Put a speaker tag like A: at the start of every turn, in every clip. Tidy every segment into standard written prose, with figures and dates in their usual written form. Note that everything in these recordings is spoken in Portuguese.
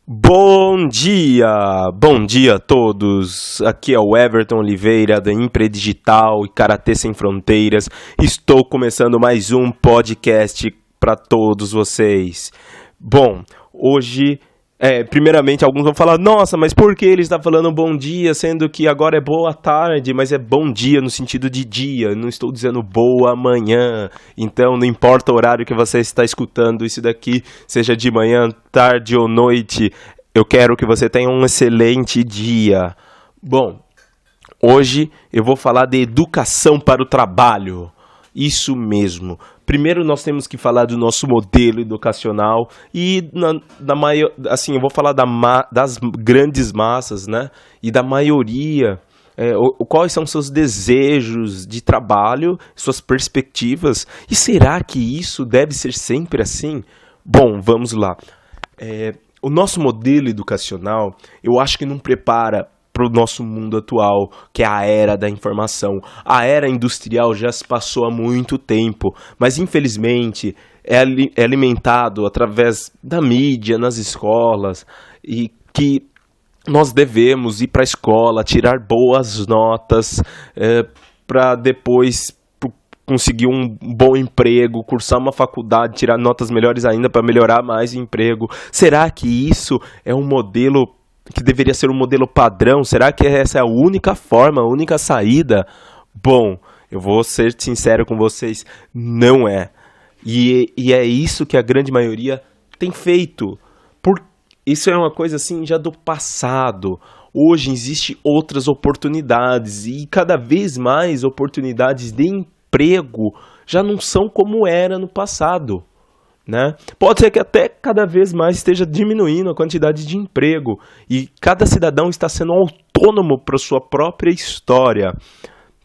A: Bom dia a todos. Aqui é o Everton Oliveira da Digital e Karatê Sem Fronteiras. Estou começando mais um podcast para todos vocês. Bom, hoje, primeiramente alguns vão falar: nossa, mas por que ele está falando bom dia, sendo que agora é boa tarde? Mas é bom dia no sentido de dia, não estou dizendo boa manhã. Então não importa o horário que você está escutando isso daqui, seja de manhã, tarde ou noite, eu quero que você tenha um excelente dia. Bom, hoje eu vou falar de educação para o trabalho. Isso mesmo. Primeiro nós temos que falar do nosso modelo educacional e eu vou falar das grandes massas, né? E da maioria. Quais são seus desejos de trabalho, suas perspectivas? E será que isso deve ser sempre assim? Bom, vamos lá. O nosso modelo educacional, eu acho que não prepara para o nosso mundo atual, que é a era da informação. A era industrial já se passou há muito tempo, mas infelizmente é alimentado através da mídia, nas escolas, e que nós devemos ir para a escola, tirar boas notas, para depois conseguir um bom emprego, cursar uma faculdade, tirar notas melhores ainda para melhorar mais o emprego. Será que isso é um modelo que deveria ser um modelo padrão? Será que essa é a única forma, a única saída? Bom, eu vou ser sincero com vocês, não é. E é isso que a grande maioria tem feito. Isso é uma coisa assim já do passado. Hoje existem outras oportunidades e cada vez mais oportunidades de emprego já não são como era no passado, né? Pode ser que até cada vez mais esteja diminuindo a quantidade de emprego e cada cidadão está sendo autônomo para sua própria história,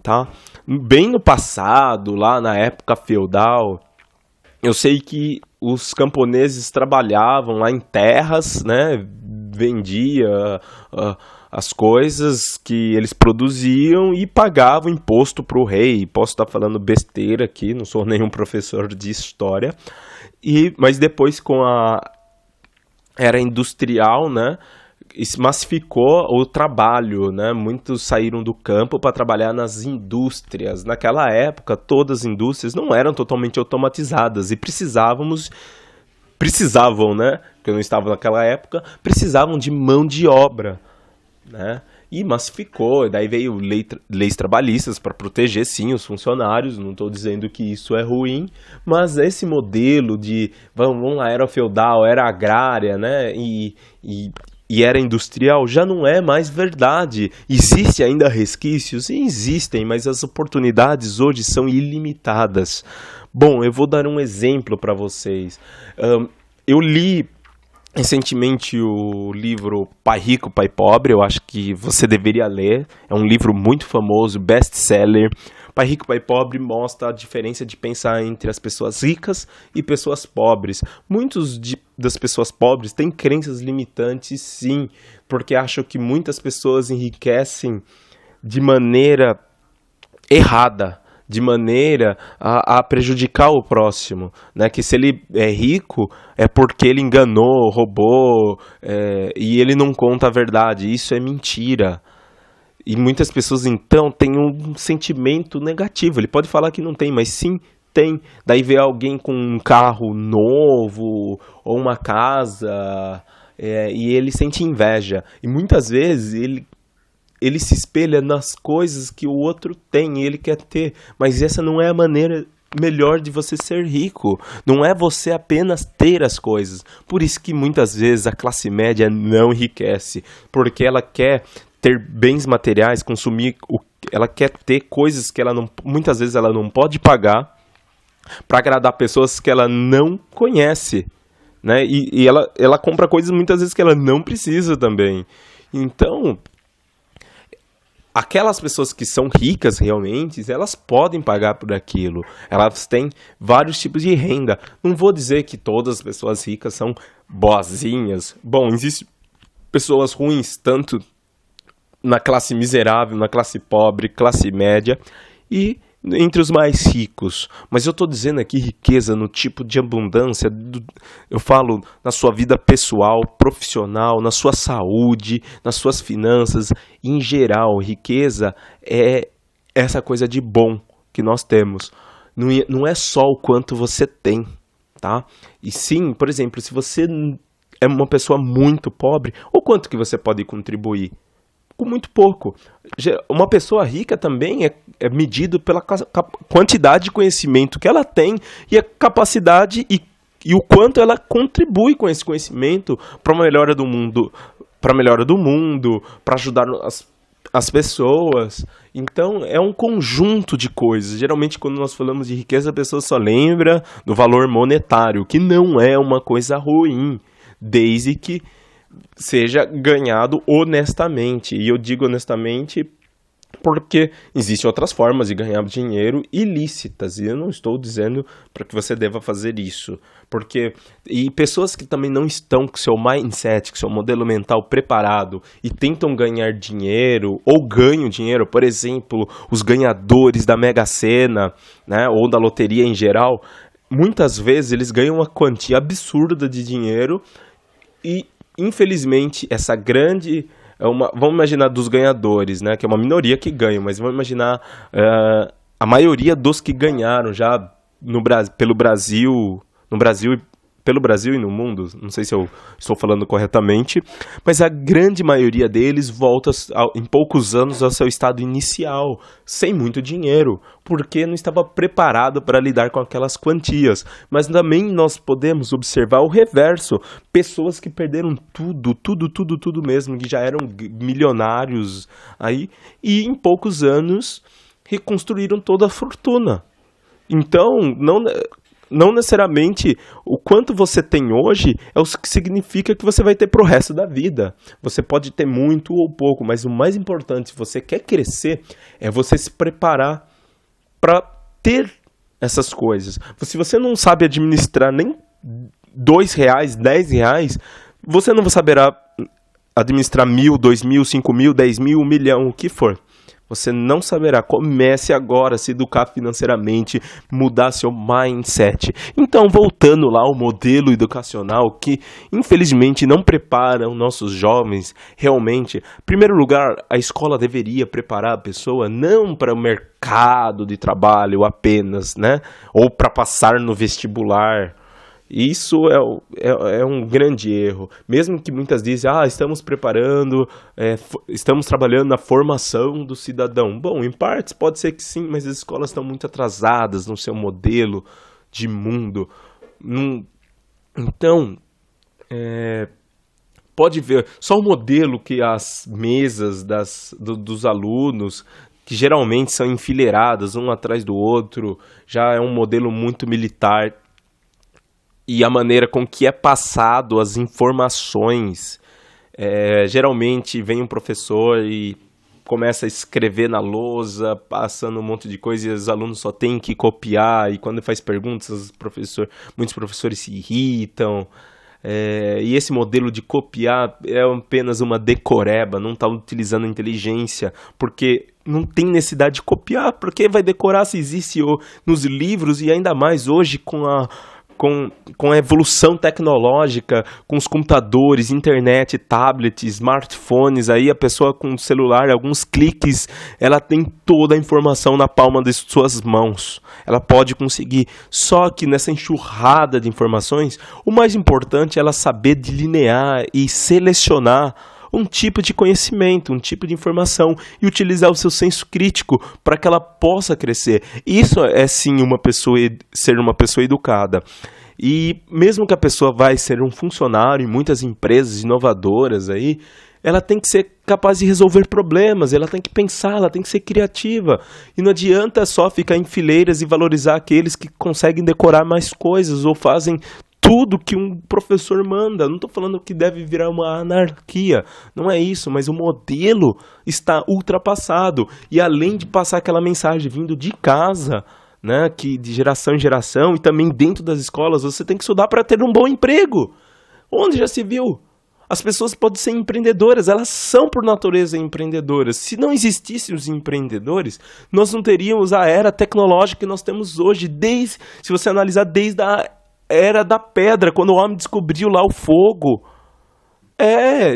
A: tá? Bem no passado, lá na época feudal, eu sei que os camponeses trabalhavam lá em terras, né? Vendia as coisas que eles produziam e pagavam imposto para o rei. Posso estar falando besteira aqui, não sou nenhum professor de história. Mas depois, com a era industrial, né, massificou o trabalho, né? Muitos saíram do campo para trabalhar nas indústrias. Naquela época, todas as indústrias não eram totalmente automatizadas e precisavam, né? Porque eu não estava naquela época, precisavam de mão de obra, né? E massificou, daí veio leis trabalhistas para proteger, sim, os funcionários. Não estou dizendo que isso é ruim, mas esse modelo de, vamos lá, era feudal, era agrária, né, e era industrial, já não é mais verdade. Existem ainda resquícios? Sim, existem, mas as oportunidades hoje são ilimitadas. Bom, eu vou dar um exemplo para vocês. Eu li recentemente o livro Pai Rico, Pai Pobre. Eu acho que você deveria ler. É um livro muito famoso, best-seller. Pai Rico, Pai Pobre mostra a diferença de pensar entre as pessoas ricas e pessoas pobres. Das pessoas pobres têm crenças limitantes, sim, porque acham que muitas pessoas enriquecem de maneira errada, de maneira a prejudicar o próximo, né? Que se ele é rico é porque ele enganou, roubou, e ele não conta a verdade. Isso é mentira. E muitas pessoas, então, têm um sentimento negativo. Ele pode falar que não tem, mas sim tem. Daí vê alguém com um carro novo ou uma casa, e ele sente inveja. E muitas vezes ele se espelha nas coisas que o outro tem e ele quer ter. Mas essa não é a maneira melhor de você ser rico. Não é você apenas ter as coisas. Por isso que muitas vezes a classe média não enriquece. Porque ela quer ter bens materiais, ela quer ter coisas que muitas vezes ela não pode pagar para agradar pessoas que ela não conhece, né? E ela compra coisas muitas vezes que ela não precisa também. Então, aquelas pessoas que são ricas realmente, elas podem pagar por aquilo. Elas têm vários tipos de renda. Não vou dizer que todas as pessoas ricas são boazinhas. Bom, existem pessoas ruins, tanto na classe miserável, na classe pobre, classe média. E entre os mais ricos, mas eu estou dizendo aqui riqueza no tipo de abundância, eu falo na sua vida pessoal, profissional, na sua saúde, nas suas finanças, em geral. Riqueza é essa coisa de bom que nós temos, não é só o quanto você tem, tá? E sim, por exemplo, se você é uma pessoa muito pobre, o quanto que você pode contribuir? Com muito pouco. Uma pessoa rica também é medido pela quantidade de conhecimento que ela tem e a capacidade e o quanto ela contribui com esse conhecimento para a melhora do mundo, para ajudar as pessoas. Então, é um conjunto de coisas. Geralmente, quando nós falamos de riqueza, a pessoa só lembra do valor monetário, que não é uma coisa ruim, desde que seja ganhado honestamente. E eu digo honestamente porque existem outras formas de ganhar dinheiro ilícitas, e eu não estou dizendo para que você deva fazer isso, e pessoas que também não estão com seu mindset, com seu modelo mental preparado e tentam ganhar dinheiro ou ganham dinheiro, por exemplo, os ganhadores da Mega Sena, né, ou da loteria em geral, muitas vezes eles ganham uma quantia absurda de dinheiro e, infelizmente, essa grande... vamos imaginar dos ganhadores, né, que é uma minoria que ganha, mas vamos imaginar a maioria dos que ganharam já pelo Brasil e no mundo, não sei se eu estou falando corretamente, mas a grande maioria deles volta em poucos anos ao seu estado inicial, sem muito dinheiro, porque não estava preparado para lidar com aquelas quantias. Mas também nós podemos observar o reverso, pessoas que perderam tudo mesmo, que já eram milionários aí, e em poucos anos reconstruíram toda a fortuna. Então, não necessariamente o quanto você tem hoje é o que significa que você vai ter pro resto da vida. Você pode ter muito ou pouco, mas o mais importante, se você quer crescer, é você se preparar para ter essas coisas. Se você não sabe administrar nem R$2, R$10, você não saberá administrar 1.000, 2.000, 5.000, 10.000, 1 milhão, o que for. Você não saberá. Comece agora a se educar financeiramente, mudar seu mindset. Então, voltando lá ao modelo educacional que, infelizmente, não prepara os nossos jovens realmente. Em primeiro lugar, a escola deveria preparar a pessoa não para o mercado de trabalho apenas, né? Ou para passar no vestibular. Isso é um grande erro. Mesmo que muitas dizem, estamos preparando, estamos trabalhando na formação do cidadão. Bom, em partes pode ser que sim, mas as escolas estão muito atrasadas no seu modelo de mundo. Então, pode ver, só o modelo que as mesas dos alunos, que geralmente são enfileiradas, um atrás do outro, já é um modelo muito militar. E a maneira com que é passado as informações, geralmente vem um professor e começa a escrever na lousa, passando um monte de coisa e os alunos só têm que copiar, e quando faz perguntas, muitos professores se irritam. E esse modelo de copiar é apenas uma decoreba, não está utilizando a inteligência, porque não tem necessidade de copiar, porque vai decorar se existe nos livros, e ainda mais hoje com a evolução tecnológica, com os computadores, internet, tablets, smartphones, aí a pessoa com o celular, alguns cliques, ela tem toda a informação na palma de suas mãos. Ela pode conseguir. Só que nessa enxurrada de informações, o mais importante é ela saber delinear e selecionar um tipo de conhecimento, um tipo de informação, e utilizar o seu senso crítico para que ela possa crescer. Isso é sim ser uma pessoa educada. E mesmo que a pessoa vai ser um funcionário em muitas empresas inovadoras aí, ela tem que ser capaz de resolver problemas, ela tem que pensar, ela tem que ser criativa. E não adianta só ficar em fileiras e valorizar aqueles que conseguem decorar mais coisas ou fazem tudo que um professor manda. Não estou falando que deve virar uma anarquia, não é isso, mas o modelo está ultrapassado. E além de passar aquela mensagem vindo de casa, né, que de geração em geração, e também dentro das escolas, você tem que estudar para ter um bom emprego. Onde já se viu? As pessoas podem ser empreendedoras, elas são por natureza empreendedoras. Se não existissem os empreendedores, nós não teríamos a era tecnológica que nós temos hoje, se você analisar desde a era da pedra, quando o homem descobriu lá o fogo.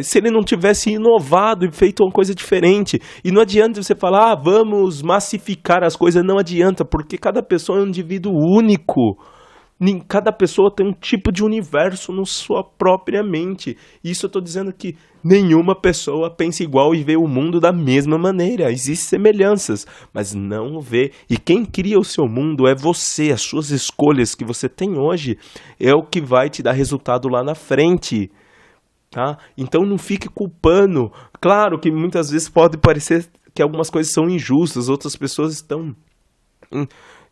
A: Se ele não tivesse inovado e feito uma coisa diferente. E não adianta você falar, vamos massificar as coisas. Não adianta, porque cada pessoa é um indivíduo único. Cada pessoa tem um tipo de universo na sua própria mente. Isso eu estou dizendo que nenhuma pessoa pensa igual e vê o mundo da mesma maneira. Existem semelhanças, mas não vê. E quem cria o seu mundo é você. As suas escolhas que você tem hoje é o que vai te dar resultado lá na frente. Tá? Então não fique culpando. Claro que muitas vezes pode parecer que algumas coisas são injustas, outras pessoas estão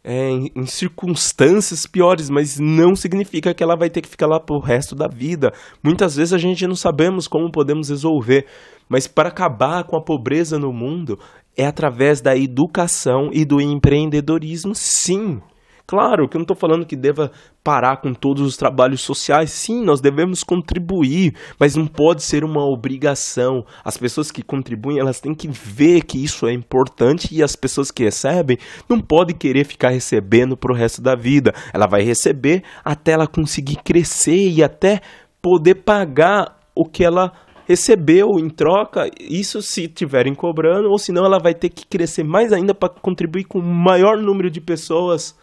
A: em circunstâncias piores, mas não significa que ela vai ter que ficar lá pro resto da vida. Muitas vezes a gente não sabemos como podemos resolver, mas para acabar com a pobreza no mundo é através da educação e do empreendedorismo, sim. Claro que eu não estou falando que deva parar com todos os trabalhos sociais. Sim, nós devemos contribuir, mas não pode ser uma obrigação. As pessoas que contribuem, elas têm que ver que isso é importante e as pessoas que recebem não podem querer ficar recebendo para o resto da vida. Ela vai receber até ela conseguir crescer e até poder pagar o que ela recebeu em troca, isso se estiverem cobrando, ou senão ela vai ter que crescer mais ainda para contribuir com o maior número de pessoas.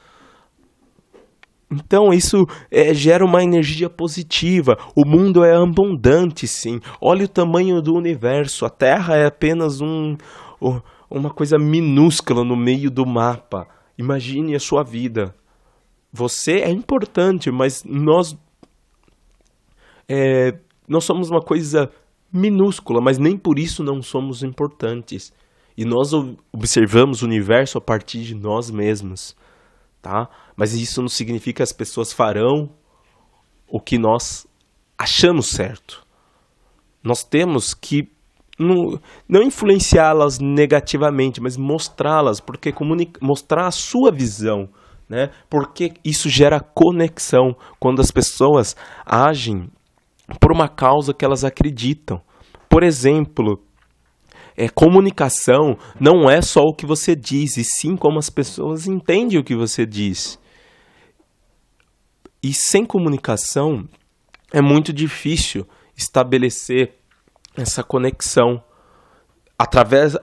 A: Então isso gera uma energia positiva. O mundo é abundante, sim. Olha o tamanho do universo. A Terra é apenas uma coisa minúscula no meio do mapa. Imagine a sua vida. Você é importante, mas nós somos uma coisa minúscula, mas nem por isso não somos importantes. E nós observamos o universo a partir de nós mesmos. Tá? Mas isso não significa que as pessoas farão o que nós achamos certo. Nós temos que não influenciá-las negativamente, mas mostrá-las, porque mostrar a sua visão, né? Porque isso gera conexão quando as pessoas agem por uma causa que elas acreditam. Por exemplo, comunicação não é só o que você diz, e sim como as pessoas entendem o que você diz. E sem comunicação é muito difícil estabelecer essa conexão.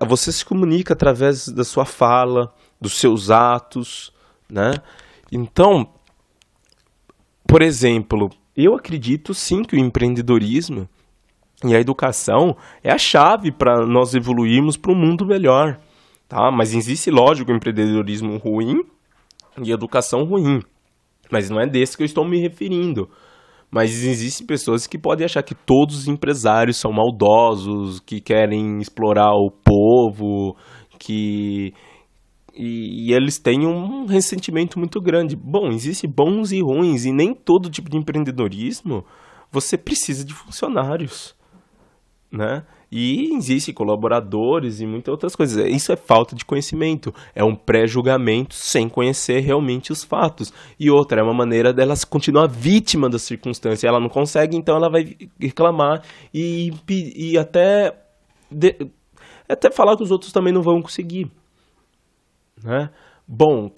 A: Você se comunica através da sua fala, dos seus atos, né? Então, por exemplo, eu acredito sim que o empreendedorismo e a educação é a chave para nós evoluirmos para um mundo melhor, tá? Mas existe, lógico, o empreendedorismo ruim e a educação ruim. Mas não é desse que eu estou me referindo. Mas existem pessoas que podem achar que todos os empresários são maldosos, que querem explorar o povo, e eles têm um ressentimento muito grande. Bom, existem bons e ruins, e nem todo tipo de empreendedorismo você precisa de funcionários, né? E existem colaboradores e muitas outras coisas. Isso é falta de conhecimento, é um pré-julgamento sem conhecer realmente os fatos. E outra, é uma maneira dela continuar vítima da circunstância. Ela não consegue, então ela vai reclamar e até falar que os outros também não vão conseguir, né? Bom,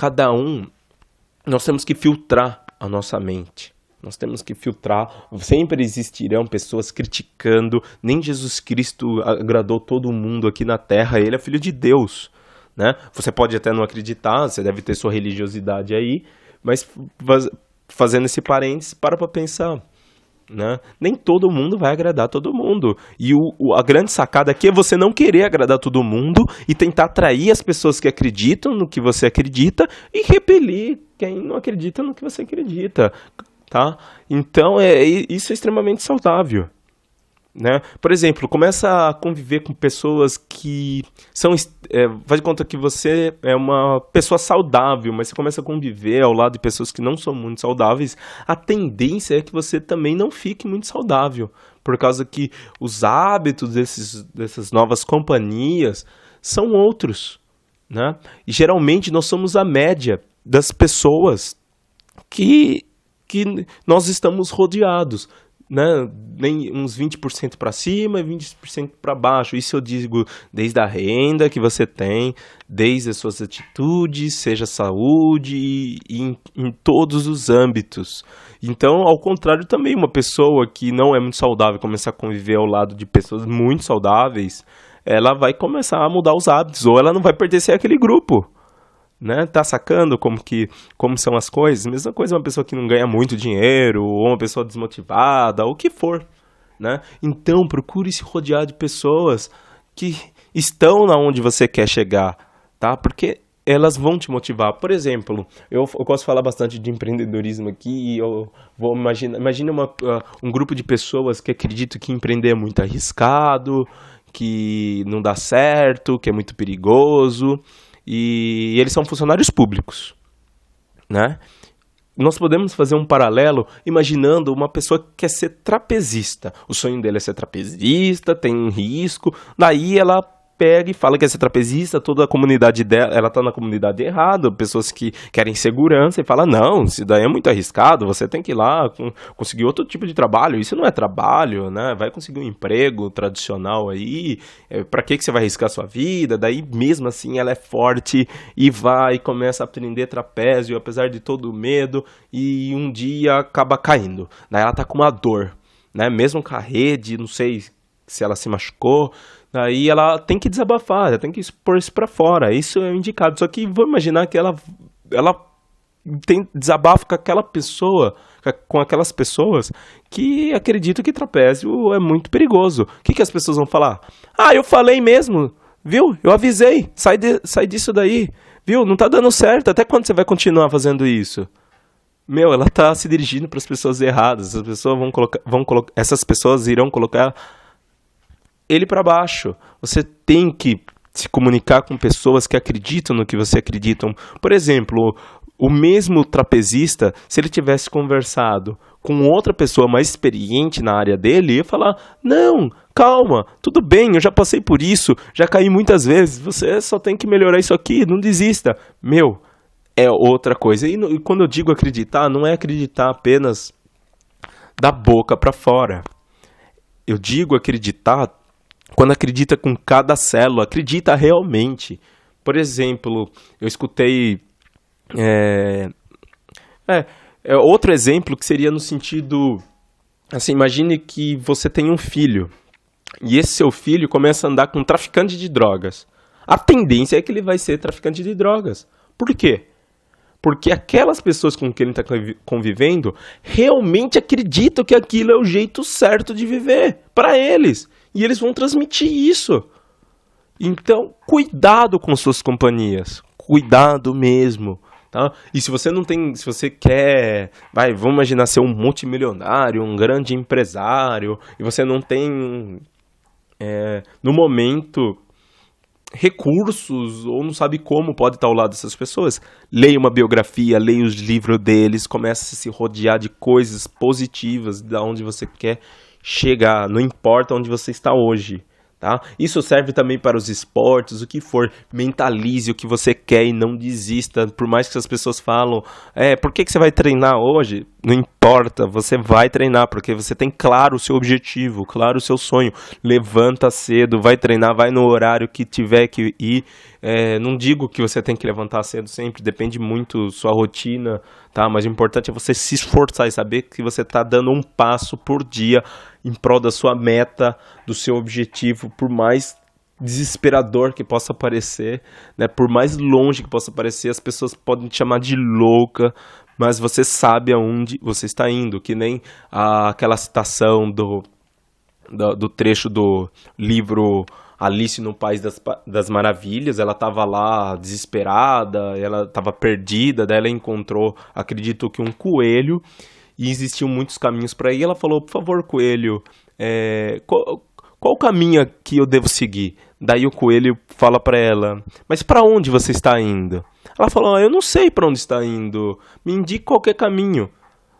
A: nós temos que filtrar a nossa mente. Nós temos que filtrar. Sempre existirão pessoas criticando. Nem Jesus Cristo agradou todo mundo aqui na Terra. Ele é filho de Deus, né? Você pode até não acreditar, você deve ter sua religiosidade aí, mas fazendo esse parênteses, para pensar, né? Nem todo mundo vai agradar todo mundo. E a grande sacada aqui é você não querer agradar todo mundo e tentar atrair as pessoas que acreditam no que você acredita e repelir quem não acredita no que você acredita. Tá? Então, isso é extremamente saudável, né? Por exemplo, começa a conviver com pessoas que faz de conta que você é uma pessoa saudável, mas você começa a conviver ao lado de pessoas que não são muito saudáveis, a tendência é que você também não fique muito saudável, por causa que os hábitos dessas novas companhias são outros, né? E geralmente nós somos a média das pessoas que nós estamos rodeados. né, nem uns 20% para cima e 20% para baixo. Isso eu digo desde a renda que você tem, desde as suas atitudes, seja saúde e em todos os âmbitos. Então, ao contrário também, uma pessoa que não é muito saudável começar a conviver ao lado de pessoas muito saudáveis, ela vai começar a mudar os hábitos, ou ela não vai pertencer àquele grupo. Né? Tá sacando como são as coisas? Mesma coisa uma pessoa que não ganha muito dinheiro, ou uma pessoa desmotivada, ou o que for, né? Então procure se rodear de pessoas que estão na onde você quer chegar, tá? Porque elas vão te motivar. Por exemplo, eu gosto de falar bastante de empreendedorismo aqui, e eu vou imagina um grupo de pessoas que acreditam que empreender é muito arriscado, que não dá certo, que é muito perigoso. E eles são funcionários públicos, né? Nós podemos fazer um paralelo imaginando uma pessoa que quer ser trapezista. O sonho dele é ser trapezista, tem um risco. Daí ela pega e fala que é ser trapezista, toda a comunidade dela, ela tá na comunidade errada, pessoas que querem segurança, e fala, não, isso daí é muito arriscado, você tem que ir lá conseguir outro tipo de trabalho, isso não é trabalho, né? Vai conseguir um emprego tradicional aí, pra que você vai arriscar a sua vida? Daí mesmo assim ela é forte e vai e começa a aprender trapézio, apesar de todo o medo, e um dia acaba caindo. Daí ela tá com uma dor, né? Mesmo com a rede, não sei se ela se machucou, daí ela tem que desabafar, ela tem que expor isso pra fora, isso é indicado. Só que vou imaginar que ela tem desabafo com aquela pessoa, com aquelas pessoas que acreditam que trapézio é muito perigoso. O que as pessoas vão falar? Ah, eu falei mesmo, viu? Eu avisei, sai disso daí, viu? Não tá dando certo, até quando você vai continuar fazendo isso? Meu, ela tá se dirigindo para as pessoas erradas, essas pessoas irão colocar ele para baixo. Você tem que se comunicar com pessoas que acreditam no que você acredita. Por exemplo, o mesmo trapezista, se ele tivesse conversado com outra pessoa mais experiente na área dele, ia falar, não, calma, tudo bem, eu já passei por isso, já caí muitas vezes, você só tem que melhorar isso aqui, não desista. Meu, é outra coisa. E quando eu digo acreditar, não é acreditar apenas da boca para fora. Eu digo acreditar quando acredita com cada célula, acredita realmente. Por exemplo, eu escutei outro exemplo que seria no sentido, assim, imagine que você tem um filho, e esse seu filho começa a andar com um traficante de drogas. A tendência é que ele vai ser traficante de drogas. Por quê? Porque aquelas pessoas com quem ele está convivendo realmente acreditam que aquilo é o jeito certo de viver para eles. E eles vão transmitir isso. Então, cuidado com suas companhias. Cuidado mesmo. Tá? E se você não tem, se você quer, vamos imaginar ser um multimilionário, um grande empresário, e você não tem, no momento, recursos, ou não sabe como pode estar ao lado dessas pessoas, leia uma biografia, leia os livros deles, comece a se rodear de coisas positivas, da onde você quer chegar, não importa onde você está hoje, tá? Isso serve também para os esportes, o que for, mentalize o que você quer e não desista, por mais que as pessoas falam, por que você vai treinar hoje? Não importa, você vai treinar, porque você tem claro o seu objetivo, claro o seu sonho, levanta cedo, vai treinar, vai no horário que tiver que ir, não digo que você tem que levantar cedo sempre, depende muito sua rotina, tá? Mas o importante é você se esforçar e saber que você está dando um passo por dia em prol da sua meta, do seu objetivo, por mais desesperador que possa parecer, né? Por mais longe que possa parecer, as pessoas podem te chamar de louca, mas você sabe aonde você está indo, que nem aquela citação do trecho do livro Alice no País das Maravilhas. Ela estava lá desesperada, ela estava perdida, daí ela encontrou, acredito que um coelho, e existiam muitos caminhos para ir. Ela falou, por favor, coelho, qual o caminho que eu devo seguir? Daí o coelho fala para ela, mas para onde você está indo? Ela falou, eu não sei para onde está indo, me indique qualquer caminho.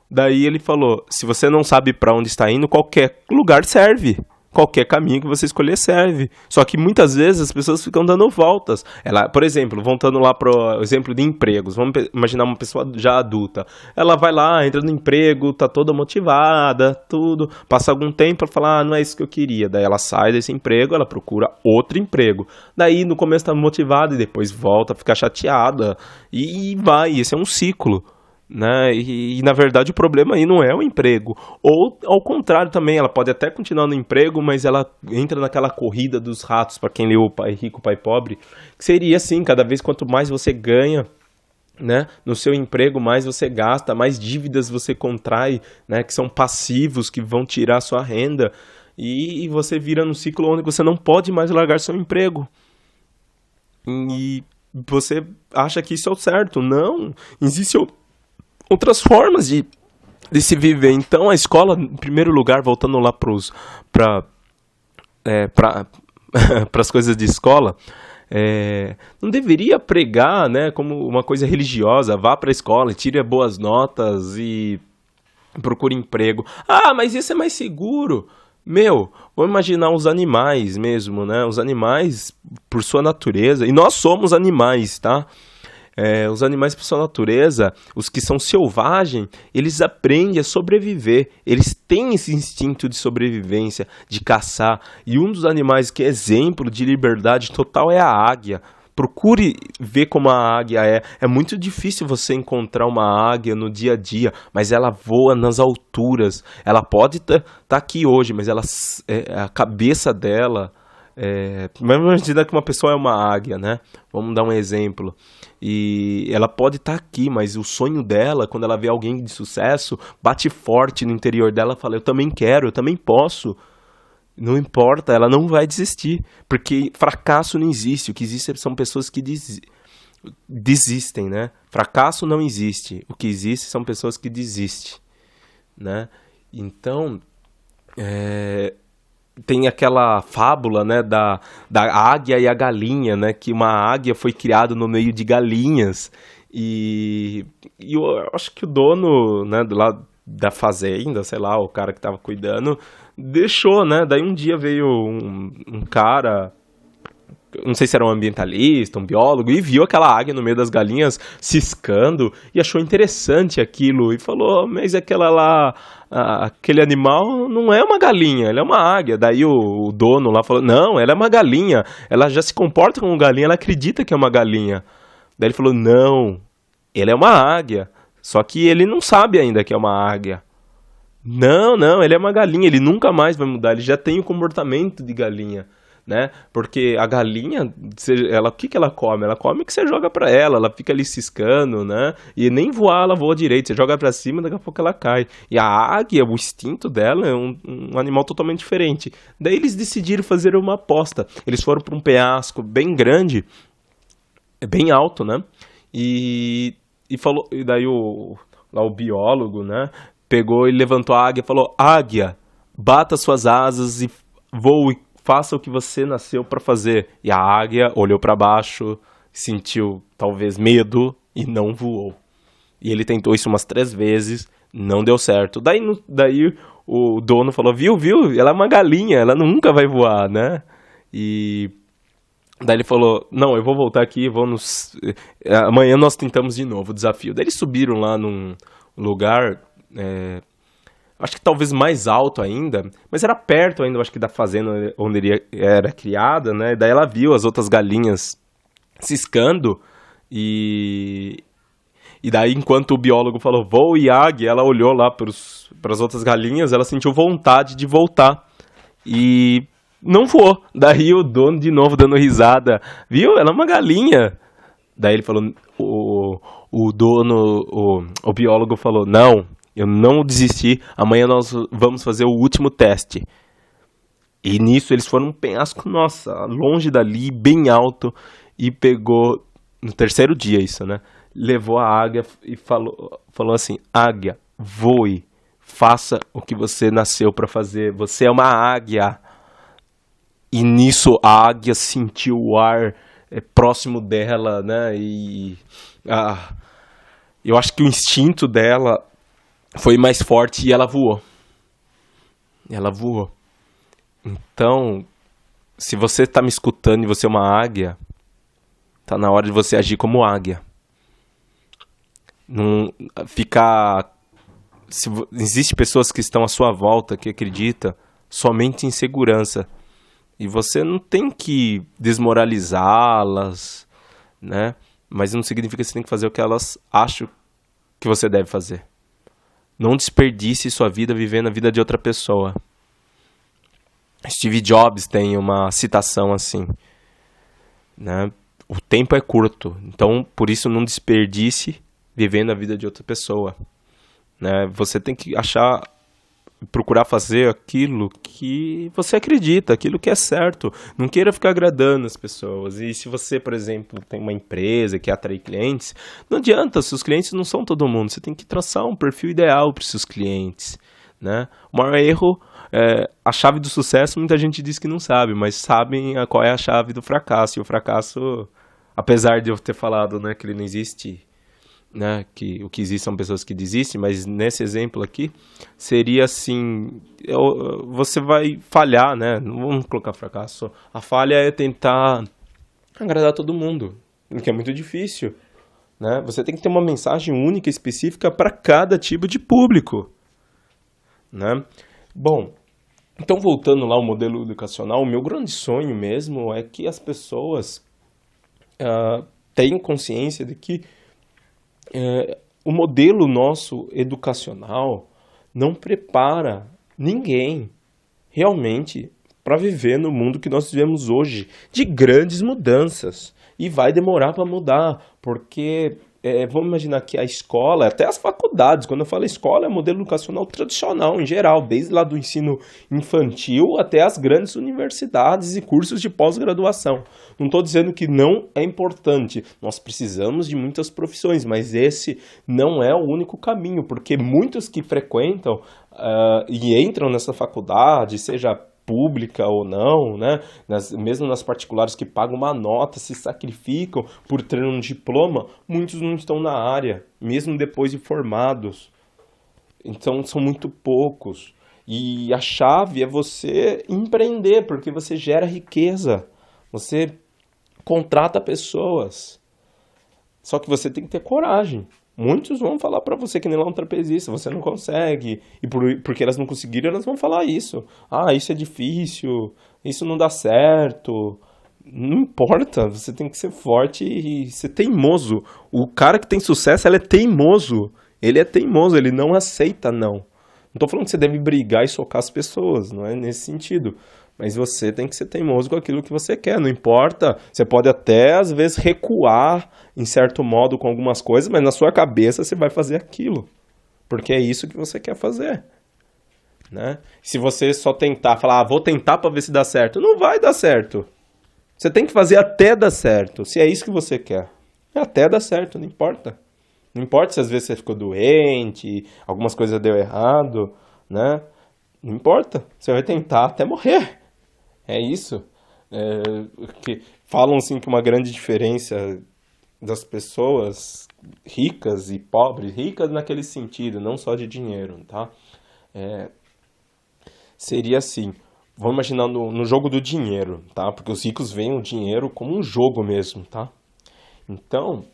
A: Daí ele falou, se você não sabe para onde está indo, qualquer lugar serve. Qualquer caminho que você escolher serve. Só que muitas vezes as pessoas ficam dando voltas. Por exemplo, voltando lá pro exemplo de empregos. Vamos imaginar uma pessoa já adulta. Ela vai lá, entra no emprego, tá toda motivada, tudo. Passa algum tempo, ela fala, não é isso que eu queria. Daí ela sai desse emprego, ela procura outro emprego. Daí no começo tá motivada e depois volta a ficar chateada. E vai, esse é um ciclo. Né? E na verdade o problema aí não é o emprego, ou ao contrário também, ela pode até continuar no emprego, mas ela entra naquela corrida dos ratos, para quem leu o Pai Rico, Pai Pobre, que seria assim, cada vez quanto mais você ganha, né, no seu emprego, mais você gasta, mais dívidas você contrai, né, que são passivos, que vão tirar a sua renda, e você vira num ciclo onde você não pode mais largar seu emprego. E você acha que isso é o certo. Não, existe outras formas de se viver. Então a escola, em primeiro lugar, voltando lá para as coisas de escola, não deveria pregar, né, como uma coisa religiosa. Vá para a escola, tire boas notas e procure emprego. Ah, mas isso é mais seguro. Vamos imaginar os animais mesmo, né? Os animais, por sua natureza, e nós somos animais, tá? Os animais, por sua natureza, os que são selvagens, eles aprendem a sobreviver. Eles têm esse instinto de sobrevivência, de caçar. E um dos animais que é exemplo de liberdade total é a águia. Procure ver como a águia é. É muito difícil você encontrar uma águia no dia a dia, mas ela voa nas alturas. Ela pode estar aqui hoje, mas a cabeça dela... Vamos imaginar que uma pessoa é uma águia, né? Vamos dar um exemplo. E ela pode estar aqui, mas o sonho dela, quando ela vê alguém de sucesso, bate forte no interior dela e fala, eu também quero, eu também posso. Não importa, ela não vai desistir, porque fracasso não existe. O que existe são pessoas que desistem, né? Fracasso não existe. O que existe são pessoas que desistem, né? Então, tem aquela fábula, né, da águia e a galinha, né, que uma águia foi criada no meio de galinhas e eu acho que o dono, né, lá da fazenda, sei lá, o cara que estava cuidando, deixou, né, daí um dia veio um cara, não sei se era um ambientalista, um biólogo, e viu aquela águia no meio das galinhas ciscando e achou interessante aquilo e falou, mas aquela lá, aquele animal não é uma galinha, ela é uma águia. Daí o dono lá falou, não, ela é uma galinha, ela já se comporta como galinha, ela acredita que é uma galinha. Daí ele falou, não, ele é uma águia, só que ele não sabe ainda que é uma águia. Não, ele é uma galinha, ele nunca mais vai mudar, ele já tem o comportamento de galinha. Né? Porque a galinha, o que ela come? Ela come o que você joga pra ela fica ali ciscando, né? E nem voar ela voa direito, você joga pra cima, daqui a pouco ela cai. E a águia, o instinto dela é um animal totalmente diferente. Daí eles decidiram fazer uma aposta. Eles foram pra um penhasco bem grande, bem alto, né? E daí o biólogo, né? Pegou e levantou a águia e falou, águia, bata suas asas e voe, faça o que você nasceu para fazer. E a águia olhou para baixo, sentiu talvez medo e não voou. E ele tentou isso umas 3 vezes, não deu certo. Daí o dono falou, viu, ela é uma galinha, ela nunca vai voar, né? E daí ele falou, não, eu vou voltar aqui, amanhã nós tentamos de novo o desafio. Daí eles subiram lá num lugar... acho que talvez mais alto ainda, mas era perto ainda, acho que da fazenda onde ele era criada, né? Daí ela viu as outras galinhas ciscando e daí enquanto o biólogo falou voe águia, ela olhou lá para as outras galinhas, ela sentiu vontade de voltar e não voou. Daí o dono de novo dando risada, viu? Ela é uma galinha. Daí ele falou, o biólogo falou, não, eu não desisti, amanhã nós vamos fazer o último teste. E nisso eles foram um penhasco, nossa, longe dali, bem alto, e pegou, no 3º dia isso, né? Levou a águia e falou assim, águia, voe, faça o que você nasceu para fazer, você é uma águia. E nisso a águia sentiu o ar próximo dela, né? E eu acho que o instinto dela foi mais forte e ela voou. Então, se você está me escutando e você é uma águia, tá na hora de você agir como águia. Não ficar. Existem pessoas que estão à sua volta que acreditam somente em segurança. E você não tem que desmoralizá-las, né? Mas não significa que você tem que fazer o que elas acham que você deve fazer. Não desperdice sua vida vivendo a vida de outra pessoa. Steve Jobs tem uma citação assim, né? O tempo é curto, então por isso não desperdice vivendo a vida de outra pessoa, né? Você tem que procurar fazer aquilo que você acredita, aquilo que é certo. Não queira ficar agradando as pessoas. E se você, por exemplo, tem uma empresa que atrai clientes, não adianta, seus clientes não são todo mundo. Você tem que traçar um perfil ideal para os seus clientes, né? O maior erro a chave do sucesso, muita gente diz que não sabe, mas sabem qual é a chave do fracasso. E o fracasso, apesar de eu ter falado, né, que ele não existe, né, que o que existe são pessoas que desistem, mas nesse exemplo aqui seria assim, você vai falhar, né? Não vamos colocar fracasso. A falha é tentar agradar todo mundo, o que é muito difícil, né? Você tem que ter uma mensagem única, específica para cada tipo de público, né? Bom, então voltando lá ao modelo educacional, o meu grande sonho mesmo é que as pessoas tenham consciência de que o modelo nosso educacional não prepara ninguém realmente para viver no mundo que nós vivemos hoje, de grandes mudanças. E vai demorar para mudar, porque vamos imaginar que a escola, até as faculdades, quando eu falo escola, é modelo educacional tradicional em geral, desde lá do ensino infantil até as grandes universidades e cursos de pós-graduação. Não estou dizendo que não é importante, nós precisamos de muitas profissões, mas esse não é o único caminho, porque muitos que frequentam e entram nessa faculdade, seja pública ou não, né? Mesmo nas particulares que pagam uma nota, se sacrificam por ter um diploma, muitos não estão na área, mesmo depois de formados. Então são muito poucos. E a chave é você empreender, porque você gera riqueza, você contrata pessoas. Só que você tem que ter coragem. Muitos vão falar pra você que nem lá um trapezista, você não consegue. E porque elas não conseguiram, elas vão falar isso. Ah, isso é difícil, isso não dá certo. Não importa, você tem que ser forte e ser teimoso. O cara que tem sucesso, ele é teimoso. Ele é teimoso, ele não aceita não. Não tô falando que você deve brigar e socar as pessoas, não é nesse sentido. Mas você tem que ser teimoso com aquilo que você quer, não importa. Você pode até, às vezes, recuar, em certo modo, com algumas coisas, mas na sua cabeça você vai fazer aquilo. Porque é isso que você quer fazer, né? Se você só tentar, falar, vou tentar para ver se dá certo, não vai dar certo. Você tem que fazer até dar certo, se é isso que você quer. Até dar certo, não importa. Não importa se às vezes você ficou doente, algumas coisas deu errado, né? Não importa, você vai tentar até morrer. É isso. Que falam assim que uma grande diferença das pessoas ricas e pobres, ricas naquele sentido, não só de dinheiro, tá? Seria assim, vamos imaginar no jogo do dinheiro, tá? Porque os ricos veem o dinheiro como um jogo mesmo, tá? Então,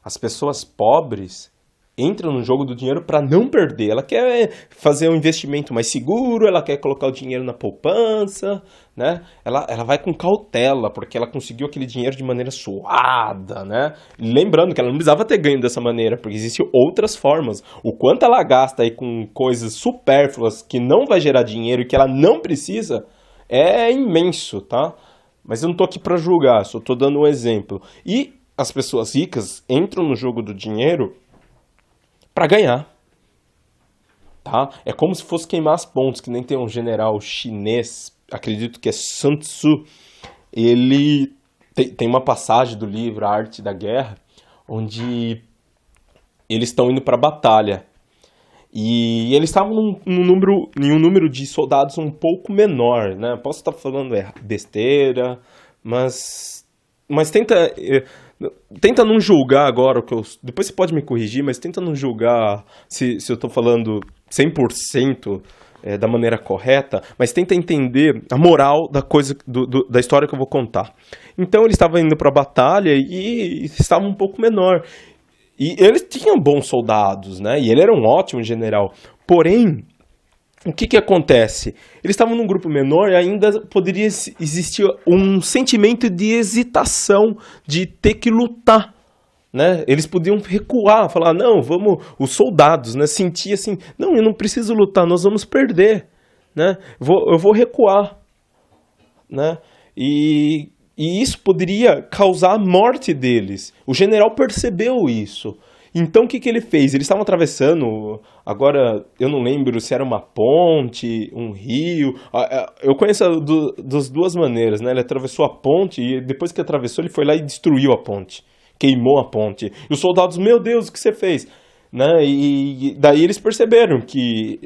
A: as pessoas pobres entram no jogo do dinheiro para não perder. Ela quer fazer um investimento mais seguro, ela quer colocar o dinheiro na poupança, né? Ela vai com cautela, porque ela conseguiu aquele dinheiro de maneira suada, né? Lembrando que ela não precisava ter ganho dessa maneira, porque existem outras formas. O quanto ela gasta aí com coisas supérfluas que não vai gerar dinheiro e que ela não precisa é imenso, tá? Mas eu não tô aqui para julgar, só tô dando um exemplo. E as pessoas ricas entram no jogo do dinheiro para ganhar, tá? É como se fosse queimar as pontes, que nem tem um general chinês, acredito que é Sun Tzu, ele tem uma passagem do livro A Arte da Guerra, onde eles estão indo para a batalha, e eles estavam em um número de soldados um pouco menor, né? Posso estar falando besteira, mas tenta não julgar agora o que eu... Depois você pode me corrigir, mas tenta não julgar se eu estou falando 100% da maneira correta, mas tenta entender a moral da coisa, da história que eu vou contar. Então ele estava indo para a batalha e estava um pouco menor. E eles tinham bons soldados, né? E ele era um ótimo general. Porém, o que acontece? Eles estavam num grupo menor e ainda poderia existir um sentimento de hesitação, de ter que lutar. Né? Eles podiam recuar, falar, não, vamos, os soldados, né, sentir assim, não, eu não preciso lutar, nós vamos perder, né? Eu vou recuar, né? E isso poderia causar a morte deles. O general percebeu isso. Então o que ele fez? Eles estavam atravessando, agora eu não lembro se era uma ponte, um rio, eu conheço das duas maneiras, né? Ele atravessou a ponte e depois que atravessou ele foi lá e destruiu a ponte. Queimou a ponte. E os soldados, meu Deus, o que você fez? Né? E daí eles perceberam que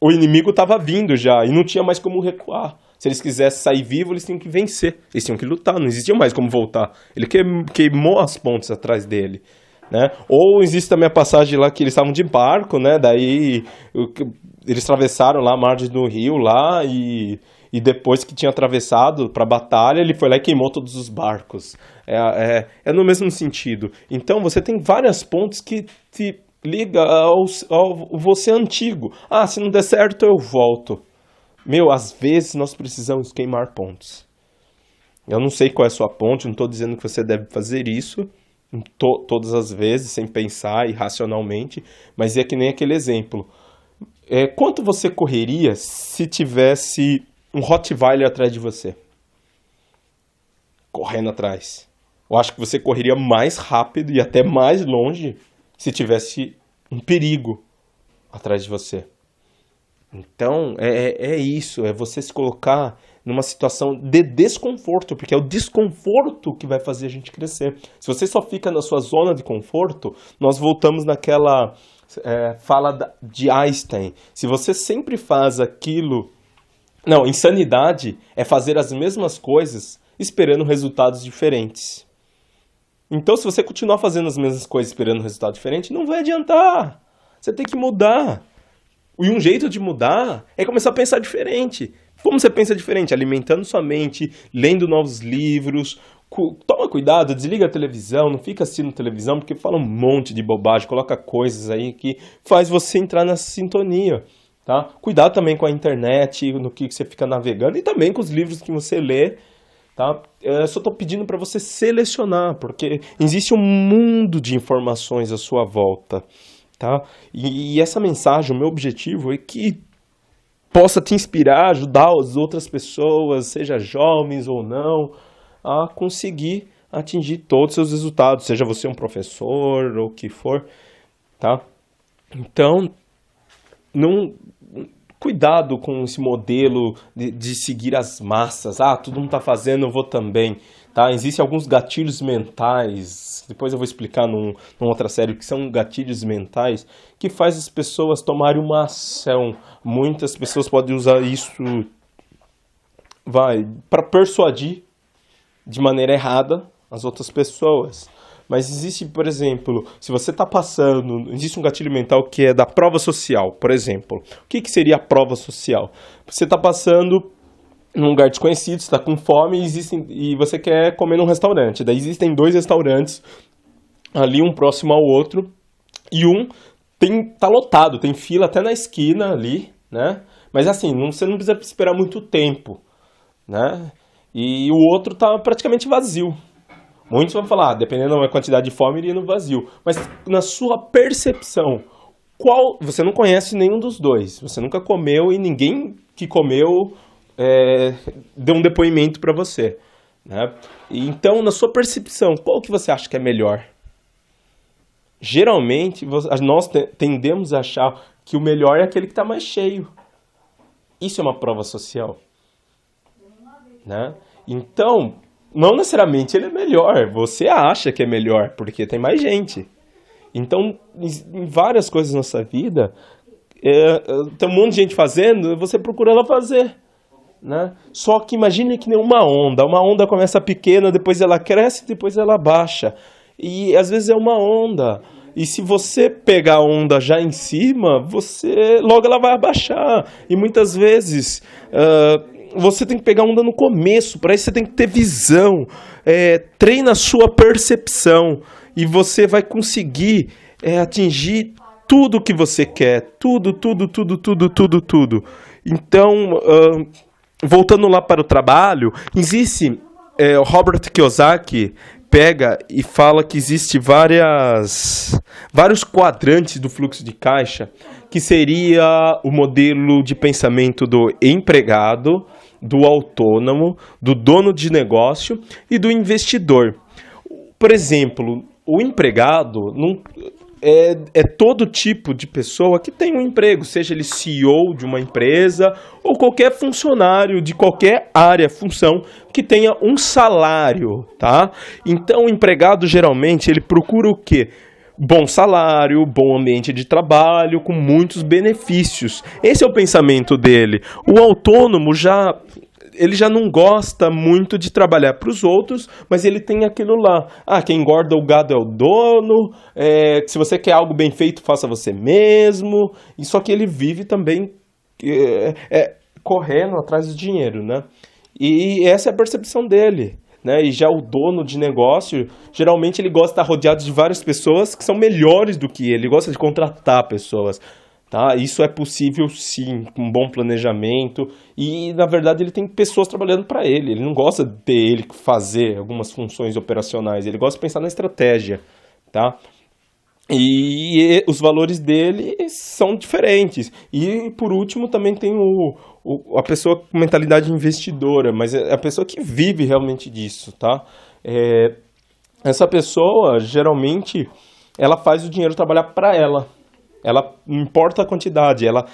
A: o inimigo estava vindo já e não tinha mais como recuar. Se eles quisessem sair vivos, eles tinham que vencer. Eles tinham que lutar, não existia mais como voltar. Ele queimou as pontes atrás dele. Né? Ou existe também a passagem lá que eles estavam de barco, né? Daí eles atravessaram lá a margem do rio lá e depois que tinha atravessado para a batalha, ele foi lá e queimou todos os barcos. É no mesmo sentido. Então, você tem várias pontes que te ligam ao você antigo. Ah, se não der certo, eu volto. Às vezes nós precisamos queimar pontes. Eu não sei qual é a sua ponte, não estou dizendo que você deve fazer isso todas as vezes, sem pensar e racionalmente, mas é que nem aquele exemplo. Quanto você correria se tivesse um Rottweiler atrás de você? Correndo atrás. Eu acho que você correria mais rápido e até mais longe se tivesse um perigo atrás de você. Então, é isso, é você se colocar numa situação de desconforto, porque é o desconforto que vai fazer a gente crescer. Se você só fica na sua zona de conforto, nós voltamos naquela fala de Einstein. Se você sempre faz aquilo... Não, insanidade é fazer as mesmas coisas esperando resultados diferentes. Então, se você continuar fazendo as mesmas coisas esperando resultado diferente, não vai adiantar. Você tem que mudar. E um jeito de mudar é começar a pensar diferente. Como você pensa diferente? Alimentando sua mente, lendo novos livros. Toma cuidado, desliga a televisão, não fica assistindo televisão, porque fala um monte de bobagem, coloca coisas aí que faz você entrar na sintonia. Tá? Cuidado também com a internet, no que você fica navegando e também com os livros que você lê. Tá? Eu só estou pedindo para você selecionar, porque existe um mundo de informações à sua volta. Tá? E essa mensagem, o meu objetivo é que possa te inspirar, ajudar as outras pessoas, seja jovens ou não, a conseguir atingir todos os seus resultados, seja você um professor ou o que for. Tá? Então, cuidado com esse modelo de seguir as massas. Todo mundo está fazendo, eu vou também. Tá? Existem alguns gatilhos mentais, depois eu vou explicar numa outra série, que são gatilhos mentais, que faz as pessoas tomarem uma ação. Muitas pessoas podem usar isso para persuadir de maneira errada as outras pessoas. Mas existe, por exemplo, se você está passando... Existe um gatilho mental que é da prova social, por exemplo. O que seria a prova social? Você está passando num lugar desconhecido, você está com fome e você quer comer num restaurante. Daí existem 2 restaurantes ali, um próximo ao outro. E um tá lotado, tem fila até na esquina ali, né? Mas assim, você não precisa esperar muito tempo, né? E o outro tá praticamente vazio. Muitos vão falar, dependendo da quantidade de fome, iria no vazio. Mas na sua percepção, você não conhece nenhum dos dois. Você nunca comeu e ninguém que comeu deu um depoimento para você. Né? Então, na sua percepção, qual que você acha que é melhor? Geralmente, nós tendemos a achar que o melhor é aquele que está mais cheio. Isso é uma prova social. Né? Então... Não necessariamente ele é melhor, você acha que é melhor, porque tem mais gente. Então, em várias coisas na nossa vida, tem um monte de gente fazendo, você procura ela fazer. Né? Só que imagine que nem uma onda começa pequena, depois ela cresce, depois ela baixa. E às vezes é uma onda. E se você pegar a onda já em cima, logo ela vai abaixar. E muitas vezes você tem que pegar a onda no começo. Para isso você tem que ter visão. Treina a sua percepção. E você vai conseguir atingir tudo que você quer. Tudo. Então, voltando lá para o trabalho, existe... o Robert Kiyosaki pega e fala que existe vários quadrantes do fluxo de caixa, que seria o modelo de pensamento do empregado, do autônomo, do dono de negócio e do investidor. Por exemplo, o empregado é todo tipo de pessoa que tem um emprego, seja ele CEO de uma empresa ou qualquer funcionário de qualquer área, função, que tenha um salário, tá? Então, o empregado, geralmente, ele procura o quê? Bom salário, bom ambiente de trabalho, com muitos benefícios. Esse é o pensamento dele. O autônomo ele já não gosta muito de trabalhar para os outros, mas ele tem aquilo lá. Quem engorda o gado é o dono, se você quer algo bem feito, faça você mesmo. E só que ele vive também correndo atrás do dinheiro, né? E essa é a percepção dele, né? E já o dono de negócio, geralmente ele gosta de estar rodeado de várias pessoas que são melhores do que ele gosta de contratar pessoas. Tá? Isso é possível sim, com um bom planejamento e na verdade ele tem pessoas trabalhando para ele, ele não gosta de ele fazer algumas funções operacionais, ele gosta de pensar na estratégia, tá? E os valores dele são diferentes. E por último também tem a pessoa com mentalidade investidora, mas é a pessoa que vive realmente disso, tá? Essa pessoa geralmente ela faz o dinheiro trabalhar para ela. Ela não importa a quantidade, ela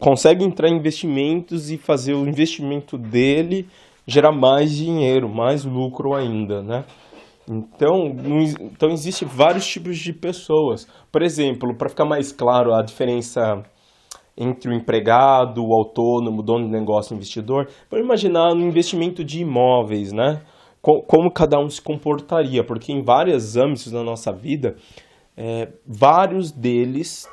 A: consegue entrar em investimentos e fazer o investimento dele gerar mais dinheiro, mais lucro ainda, né? Então existe vários tipos de pessoas. Por exemplo, para ficar mais claro a diferença entre o empregado, o autônomo, o dono de negócio e o investidor, vamos imaginar no investimento de imóveis, né? Como cada um se comportaria, porque em vários âmbitos da nossa vida, vários deles,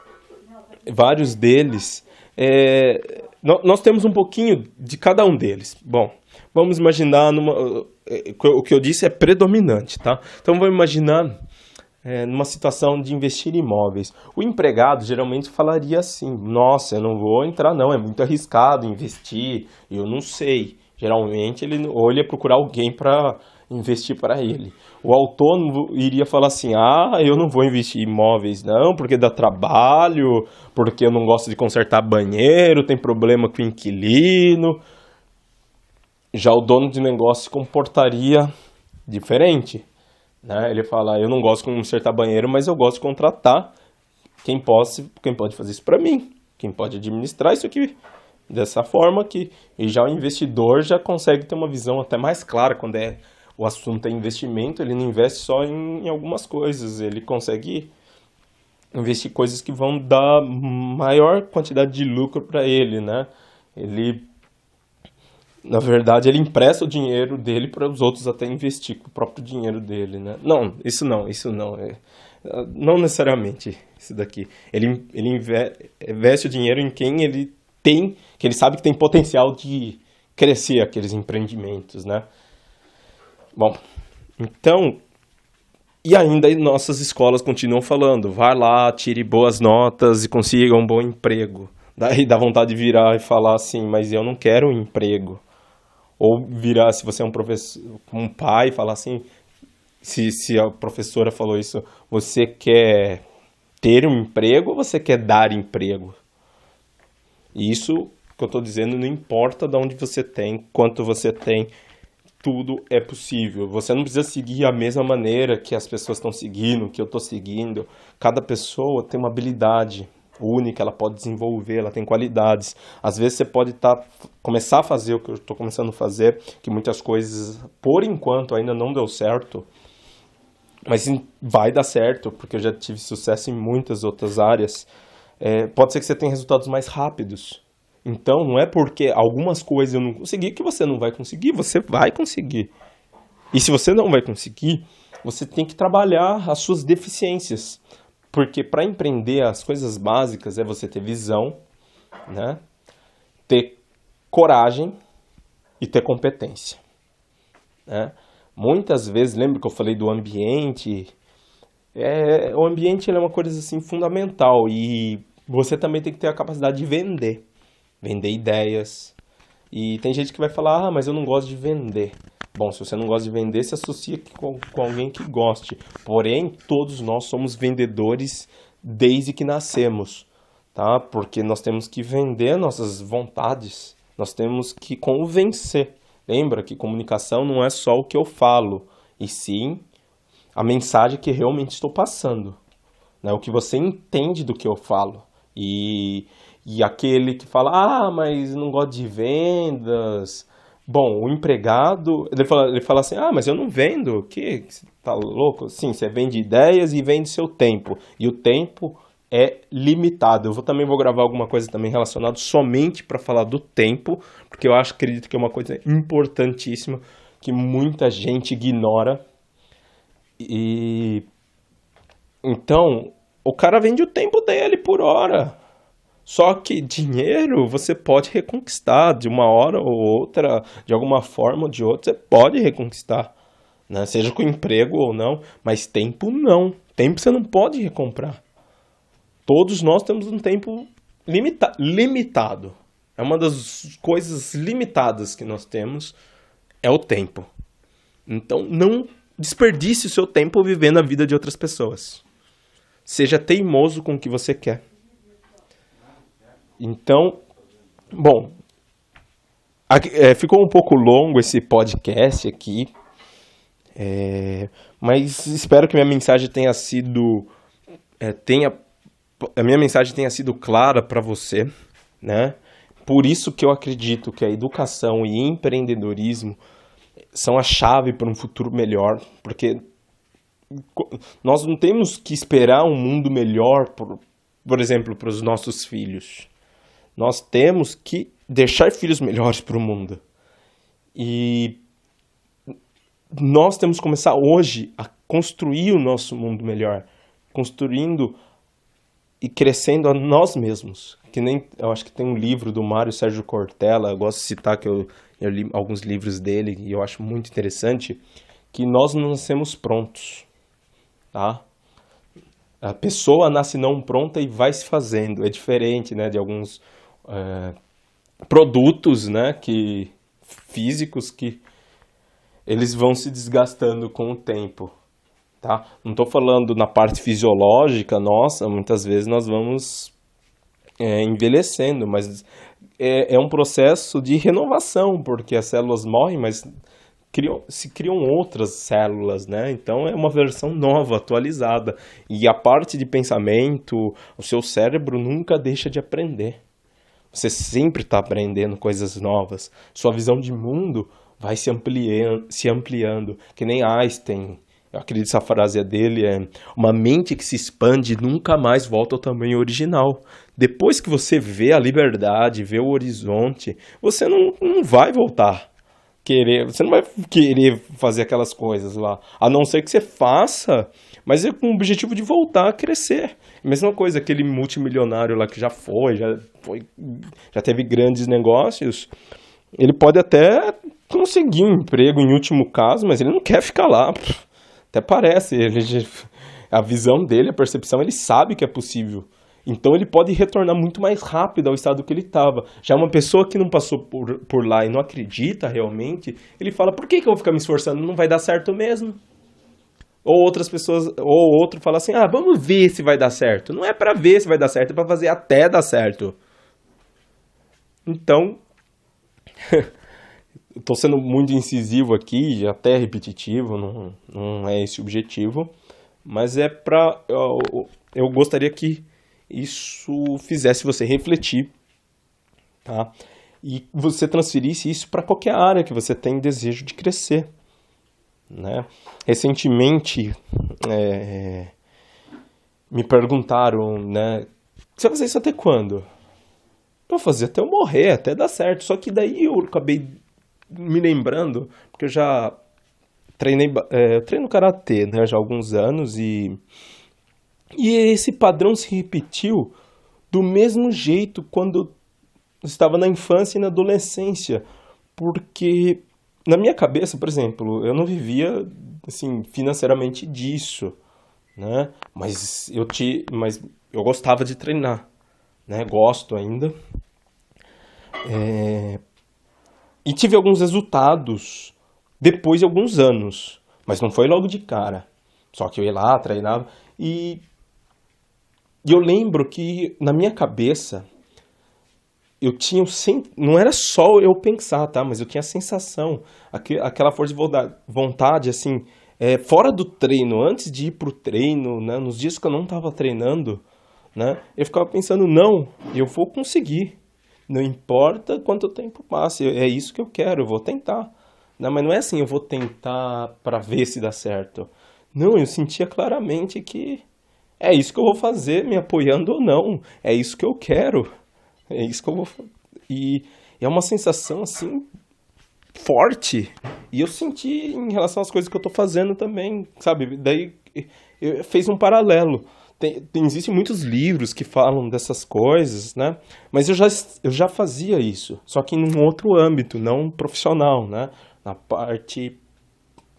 A: nós temos um pouquinho de cada um deles. Bom, vamos imaginar o que eu disse é predominante, tá? Então vamos imaginar numa situação de investir em imóveis. O empregado geralmente falaria assim: nossa, eu não vou entrar não, é muito arriscado investir, eu não sei. Geralmente ele ia procurar alguém para investir para ele. O autônomo iria falar assim: eu não vou investir em imóveis não, porque dá trabalho, porque eu não gosto de consertar banheiro, tem problema com o inquilino. Já o dono de negócio se comportaria diferente, né? Ele fala: eu não gosto de consertar banheiro, mas eu gosto de contratar quem pode fazer isso para mim, quem pode administrar isso aqui dessa forma aqui. E já o investidor já consegue ter uma visão até mais clara quando o assunto é investimento. Ele não investe só em algumas coisas, ele consegue investir em coisas que vão dar maior quantidade de lucro para ele, né? Na verdade, ele empresta o dinheiro dele para os outros até investir com o próprio dinheiro dele, né? Não. Não necessariamente isso daqui. Ele investe o dinheiro em quem ele tem, que ele sabe que tem potencial de crescer aqueles empreendimentos, né? Bom, então, e ainda nossas escolas continuam falando: vai lá, tire boas notas e consiga um bom emprego. Daí dá vontade de virar e falar assim: mas eu não quero um emprego. Ou virar, se você é um professor, um pai, falar assim, se a professora falou isso: você quer ter um emprego ou você quer dar emprego? E isso que eu estou dizendo, não importa de onde você tem, quanto você tem, tudo é possível. Você não precisa seguir a mesma maneira que as pessoas estão seguindo, que eu estou seguindo. Cada pessoa tem uma habilidade única, ela pode desenvolver, ela tem qualidades. Às vezes você pode começar a fazer o que eu estou começando a fazer, que muitas coisas, por enquanto, ainda não deu certo, mas vai dar certo, porque eu já tive sucesso em muitas outras áreas. Pode ser que você tenha resultados mais rápidos. Então, não é porque algumas coisas eu não consegui que você não vai conseguir, você vai conseguir. E se você não vai conseguir, você tem que trabalhar as suas deficiências, Porque para empreender, as coisas básicas é você ter visão, né? Ter coragem e ter competência, né? Muitas vezes, lembra que eu falei do ambiente? O ambiente ele é uma coisa assim fundamental e você também tem que ter a capacidade de vender ideias. E tem gente que vai falar, mas eu não gosto de vender. Bom, se você não gosta de vender, se associa com alguém que goste. Porém, todos nós somos vendedores desde que nascemos, tá? Porque nós temos que vender nossas vontades, nós temos que convencer. Lembra que comunicação não é só o que eu falo, e sim a mensagem que realmente estou passando, né? O que você entende do que eu falo. E aquele que fala, mas não gosto de vendas. Bom, o empregado, ele fala assim, mas eu não vendo, que você tá louco? Sim, você vende ideias e vende seu tempo. E o tempo é limitado. Também vou gravar alguma coisa também relacionada somente para falar do tempo, porque acredito que é uma coisa importantíssima que muita gente ignora. E então, o cara vende o tempo dele por hora. Só que dinheiro você pode reconquistar de uma hora ou outra, de alguma forma ou de outra, você pode reconquistar, né? Seja com emprego ou não, mas tempo não. Tempo você não pode recomprar. Todos nós temos um tempo limitado. É uma das coisas limitadas que nós temos, é o tempo. Então, não desperdice o seu tempo vivendo a vida de outras pessoas. Seja teimoso com o que você quer. Então, bom, ficou um pouco longo esse podcast aqui, mas espero que minha mensagem tenha sido a minha mensagem tenha sido clara para você, né? Por isso que eu acredito que a educação e empreendedorismo são a chave para um futuro melhor, porque nós não temos que esperar um mundo melhor, por exemplo, para os nossos filhos. Nós temos que deixar filhos melhores para o mundo. E nós temos que começar hoje a construir o nosso mundo melhor, construindo e crescendo a nós mesmos. Eu acho que tem um livro do Mário Sérgio Cortella, eu gosto de citar que eu li alguns livros dele e eu acho muito interessante, que nós não nascemos prontos, tá? A pessoa nasce não pronta e vai se fazendo. É diferente, né, de alguns produtos, né, físicos que eles vão se desgastando com o tempo, tá? Não estou falando na parte fisiológica nossa, muitas vezes nós vamos envelhecendo, mas é um processo de renovação, porque as células morrem, mas se criam outras células, né? Então é uma versão nova, atualizada. E a parte de pensamento, o seu cérebro nunca deixa de aprender. Você sempre está aprendendo coisas novas. Sua visão de mundo vai se ampliando, que nem Einstein. Eu acredito que essa frase dele é: uma mente que se expande nunca mais volta ao tamanho original. Depois que você vê a liberdade, vê o horizonte, você não vai voltar. Você não vai querer fazer aquelas coisas lá, a não ser que você faça, mas é com o objetivo de voltar a crescer. Mesma coisa, aquele multimilionário lá que já teve grandes negócios, ele pode até conseguir um emprego em último caso, mas ele não quer ficar lá. Até parece, a visão dele, a percepção, ele sabe que é possível. Então ele pode retornar muito mais rápido ao estado que ele estava. Já uma pessoa que não passou por lá e não acredita realmente, ele fala, por que eu vou ficar me esforçando? Não vai dar certo mesmo. Ou outras pessoas, ou outro fala assim, vamos ver se vai dar certo. Não é para ver se vai dar certo, é para fazer até dar certo. Então, estou sendo muito incisivo aqui, até repetitivo, não é esse o objetivo. Mas eu gostaria que isso fizesse você refletir, tá? E você transferisse isso para qualquer área que você tem desejo de crescer, né? Recentemente, me perguntaram, né? Você vai fazer isso até quando? Eu vou fazer até eu morrer, até dar certo. Só que daí eu acabei me lembrando, porque eu já eu treino karatê, né? Já há alguns anos e E esse padrão se repetiu do mesmo jeito quando eu estava na infância e na adolescência, porque na minha cabeça, por exemplo, eu não vivia assim financeiramente disso, né? Mas eu gostava de treinar, né? Gosto ainda. E tive alguns resultados depois de alguns anos, mas não foi logo de cara. Só que eu ia lá, treinava e eu lembro que na minha cabeça eu tinha não era só eu pensar, tá? Mas eu tinha a sensação, aquela força de vontade, assim, fora do treino, antes de ir pro treino, né? Nos dias que eu não estava treinando, né? Eu ficava pensando, não, eu vou conseguir. Não importa quanto tempo passe, é isso que eu quero, eu vou tentar. Não, mas não é assim, eu vou tentar para ver se dá certo. Não, eu sentia claramente que é isso que eu vou fazer, me apoiando ou não. É isso que eu quero. É isso que eu vou. E é uma sensação assim forte. E eu senti em relação às coisas que eu tô fazendo também, sabe? Daí fez um paralelo. Existem muitos livros que falam dessas coisas, né? Mas eu já fazia isso, só que em um outro âmbito, não profissional, né? Na parte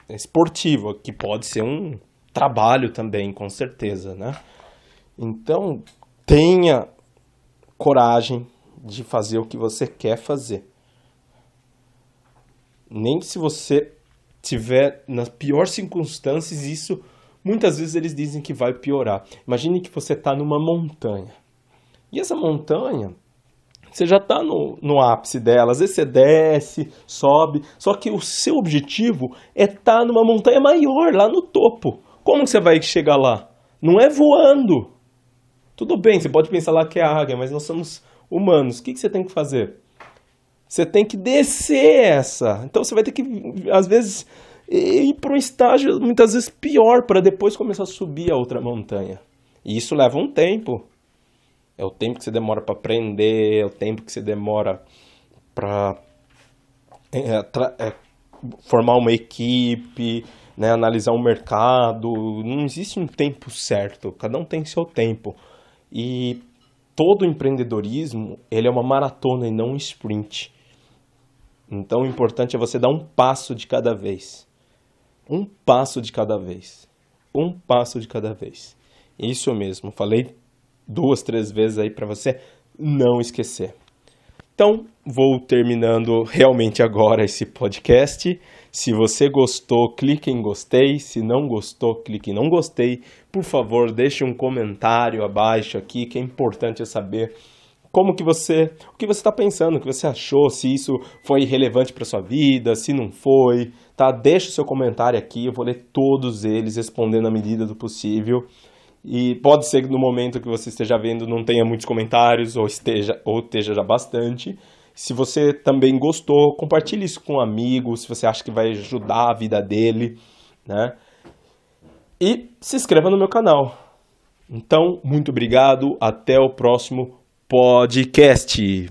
A: esportiva, que pode ser um trabalho também, com certeza, né? Então, tenha coragem de fazer o que você quer fazer. Nem se você tiver nas piores circunstâncias, isso muitas vezes eles dizem que vai piorar. Imagine que você está numa montanha. E essa montanha, você já está no ápice dela. Às vezes você desce, sobe. Só que o seu objetivo é estar numa montanha maior, lá no topo. Como você vai chegar lá? Não é voando. Tudo bem, você pode pensar lá que é a águia, mas nós somos humanos. O que você tem que fazer? Você tem que descer essa. Então você vai ter que, às vezes, ir para um estágio muitas vezes pior para depois começar a subir a outra montanha. E isso leva um tempo. É o tempo que você demora para aprender, é o tempo que você demora para formar uma equipe, né, analisar um mercado. Não existe um tempo certo, cada um tem seu tempo. E todo empreendedorismo, ele é uma maratona e não um sprint. Então o importante é você dar um passo de cada vez. Um passo de cada vez. Um passo de cada vez. Isso mesmo, falei 2, 3 vezes aí para você não esquecer. Então, vou terminando realmente agora esse podcast. Se você gostou, clique em gostei. Se não gostou, clique em não gostei. Por favor, deixe um comentário abaixo aqui, que é importante eu saber o que você está pensando, o que você achou, se isso foi relevante para sua vida, se não foi, tá? Deixa o seu comentário aqui, eu vou ler todos eles, respondendo à medida do possível. E pode ser que no momento que você esteja vendo não tenha muitos comentários, ou esteja já bastante. Se você também gostou, compartilhe isso com um amigo, se você acha que vai ajudar a vida dele, né? E se inscreva no meu canal. Então, muito obrigado, até o próximo podcast.